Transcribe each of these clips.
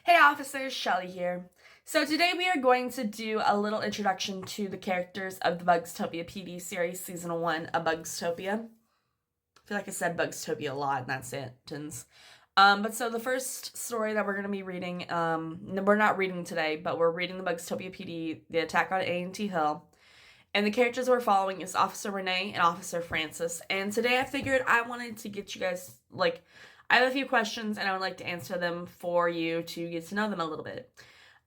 Hey officers, Shelly here. So today we are going to do a little introduction to the characters of the Bugztopia PD Series Season 1 of Bugztopia. I feel like I said Bugztopia a lot in that sentence. But so the first story that we're going to be reading, we're not reading today, but we're reading the Bugztopia PD, The Attack on A&T Hill. And the characters we're following is Officer Renee and Officer Francis. And today I figured I wanted to get you guys, I have a few questions and I would like to answer them for you to get to know them a little bit.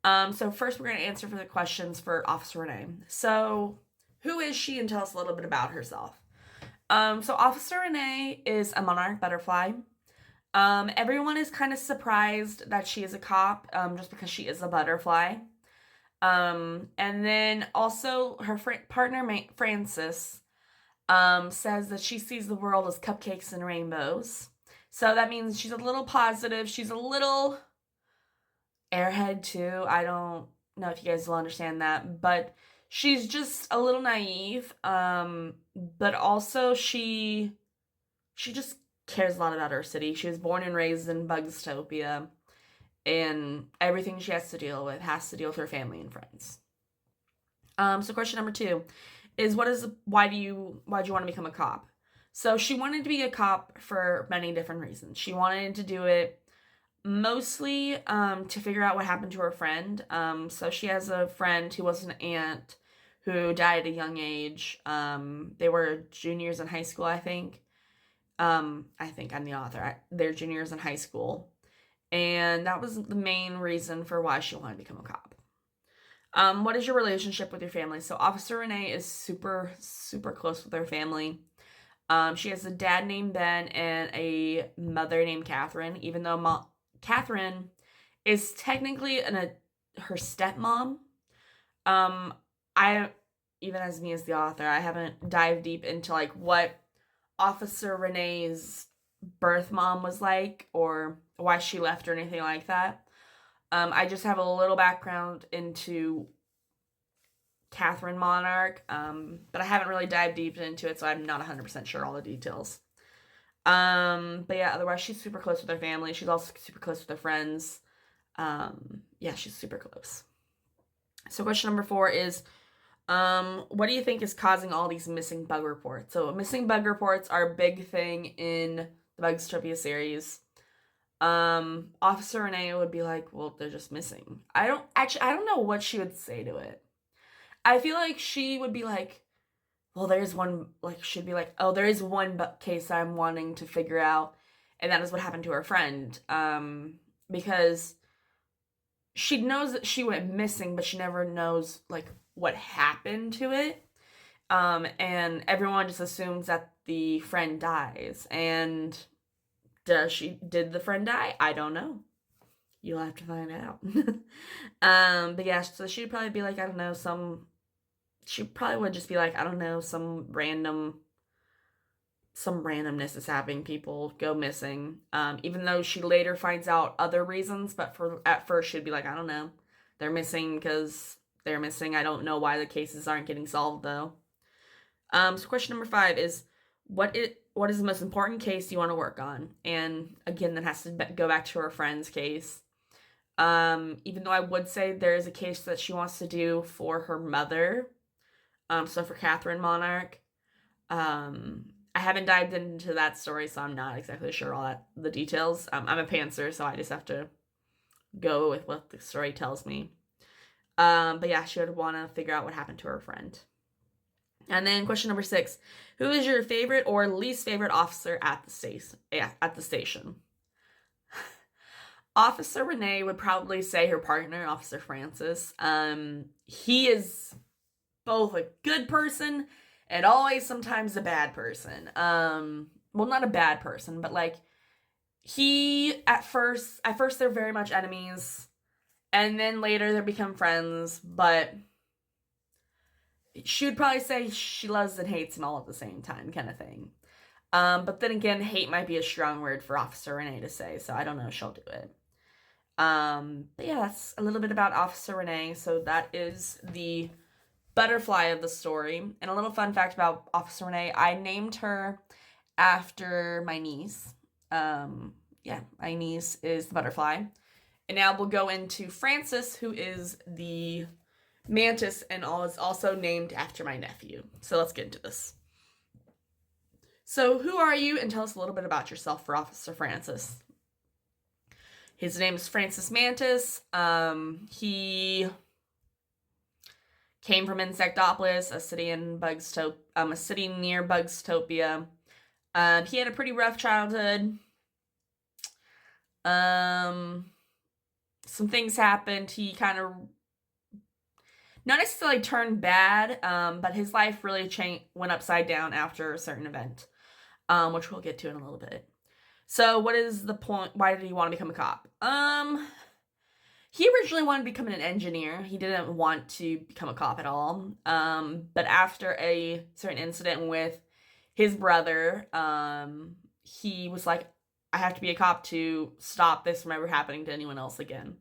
So first we're going to answer for the questions for Officer Renee. So who is she, and tell us a little bit about herself. So Officer Renee is a Monarch butterfly. Everyone is kind of surprised that she is a cop, just because she is a butterfly. And then also her partner Francis says that she sees the world as cupcakes and rainbows. So that means she's a little positive. She's a little airhead too. I don't know if you guys will understand that, but she's just a little naive. But also she just cares a lot about her city. She was born and raised in Bugztopia, and everything she has to deal with her family and friends. So question number 2 is why'd you want to become a cop? So she wanted to be a cop for many different reasons. She wanted to do it mostly to figure out what happened to her friend. So she has a friend who was an aunt who died at a young age. They were juniors in high school, I think. I'm the author. They're juniors in high school. And that was the main reason for why she wanted to become a cop. What is your relationship with your family? So Officer Renee is super, super close with her family. She has a dad named Ben and a mother named Catherine, even though Catherine is technically her stepmom. Even as me as the author, I haven't dived deep into what Officer Renee's birth mom was like, or why she left or anything like that. I just have a little background into Catherine Monarch, but I haven't really dived deep into it, so I'm not 100% sure all the details. But yeah, otherwise she's super close with her family. She's also super close with her friends. Yeah, she's super close. So question number 4 is, what do you think is causing all these missing bug reports? So missing bug reports are a big thing in the Bugztopia series. Officer Renee would be like, well, they're just missing. I don't know what she would say to it. I feel like she would be like, well, there's one, she'd be like, oh, there is one case I'm wanting to figure out, and that is what happened to her friend. Because she knows that she went missing, but she never knows, what happened to it. And everyone just assumes that the friend dies, and did the friend die? I don't know. You'll have to find out. But yeah, so she'd probably be like, I don't know, she probably would just be like, I don't know, some randomness is happening. People go missing. Even though she later finds out other reasons, but at first she'd be like, I don't know. They're missing because they're missing. I don't know why the cases aren't getting solved though. So question number 5 is, what is the most important case you want to work on? And again, that has to go back to her friend's case. Even though I would say there is a case that she wants to do for her mother. So for Catherine Monarch. I haven't dived into that story, so I'm not exactly sure all the details. I'm a pantser, so I just have to go with what the story tells me. But yeah, she would want to figure out what happened to her friend. And then question number 6, who is your favorite or least favorite officer at the station? Yeah, at the station. Officer Renee would probably say her partner, Officer Francis. He is both a good person and always sometimes a bad person. Well, not a bad person, but at first they're very much enemies, and then later they become friends, but she would probably say she loves and hates him all at the same time, kind of thing. But then again, hate might be a strong word for Officer Renee to say, so I don't know if she'll do it. But yeah, that's a little bit about Officer Renee. So that is the butterfly of the story. And a little fun fact about Officer Renee, I named her after my niece. My niece is the butterfly. And now we'll go into Francis, who is the Mantis and is also named after my nephew. So let's get into this. So who are you? And tell us a little bit about yourself for Officer Francis. His name is Francis Mantis. He came from Insectopolis, a city near Bugztopia. He had a pretty rough childhood. Some things happened. He kind of not necessarily turned bad, but his life really went upside down after a certain event, which we'll get to in a little bit. So what is the point? Why did he want to become a cop? He originally wanted to become an engineer. He didn't want to become a cop at all. But after a certain incident with his brother, he was like, I have to be a cop to stop this from ever happening to anyone else again.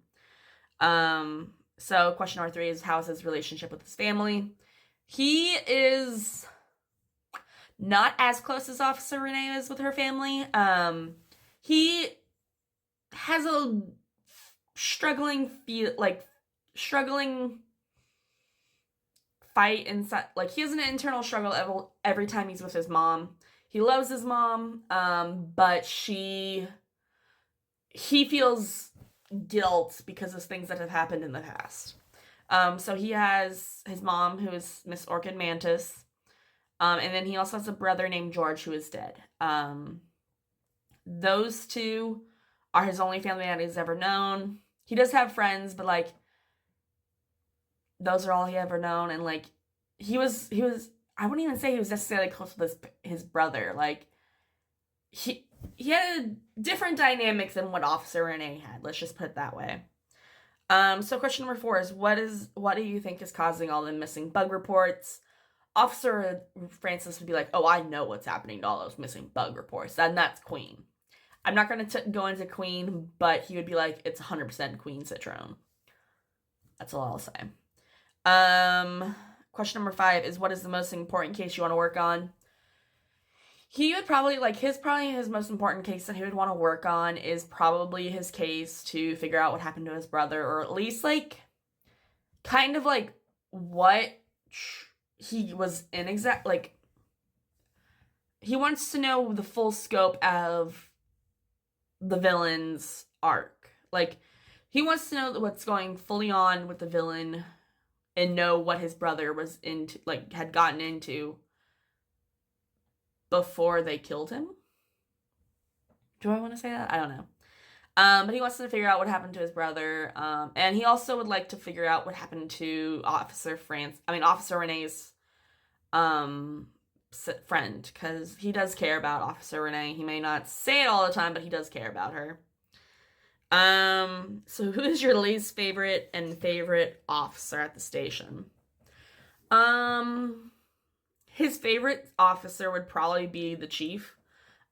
So question number 3 is, how is his relationship with his family? He is not as close as Officer Renee is with her family. He has a struggling fight inside. Like, he has an internal struggle every time he's with his mom. He loves his mom, but he feels guilt because of things that have happened in the past. So he has his mom, who is Miss Orchid Mantis, and then he also has a brother named George, who is dead. Those two are his only family that he's ever known. He does have friends, but, like, those are all he ever known. And, like, he was, I wouldn't even say he was necessarily close with his brother. Like, he had a different dynamic than what Officer Renee had. Let's just put it that way. So question number 4 is, what do you think is causing all the missing bug reports? Officer Francis would be like, oh, I know what's happening to all those missing bug reports. And that's Queen. I'm not going to go into Queen, but he would be like, it's 100% Queen Citrone. That's all I'll say. Question number 5 is, what is the most important case you want to work on? He would probably, like, his most important case that he would want to work on is probably his case to figure out what happened to his brother, or at least, like, kind of, like, what he was in he wants to know the full scope of the villain's arc. Like, he wants to know what's going fully on with the villain and know what his brother was into, like, had gotten into before they killed him. Do I want to say that? I don't know. But he wants to figure out what happened to his brother. And he also would like to figure out what happened to Officer Renee's friend, because he does care about Officer Renee. He may not say it all the time, but he does care about her. So who is your least favorite and favorite officer at the station? His favorite officer would probably be the chief.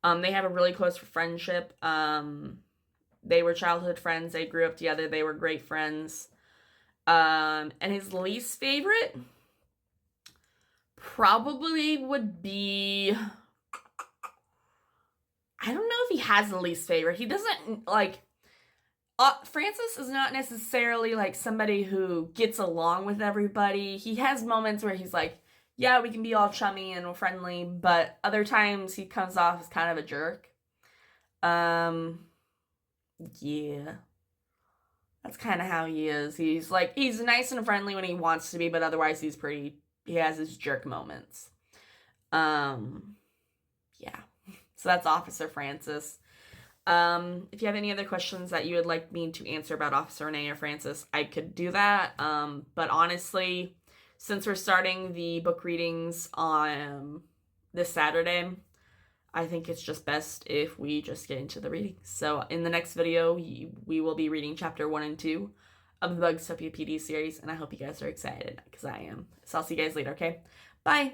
They have a really close friendship. They were childhood friends. They grew up together. They were great friends. And his least favorite probably would be, I don't know if he has a least favorite. He doesn't, like, Francis is not necessarily, like, somebody who gets along with everybody. He has moments where he's like, yeah, we can be all chummy and friendly, but other times he comes off as kind of a jerk. Yeah. That's kind of how he is. He's nice and friendly when he wants to be, but otherwise he has his jerk moments. Yeah. So that's Officer Francis. If you have any other questions that you would like me to answer about Officer Renee or Francis, I could do that. But honestly, since we're starting the book readings on this Saturday, I think it's just best if we just get into the reading. So in the next video, we will be reading chapter 1 and 2 of the Bugztopia PD series, and I hope you guys are excited, because I am. So I'll see you guys later, okay? Bye!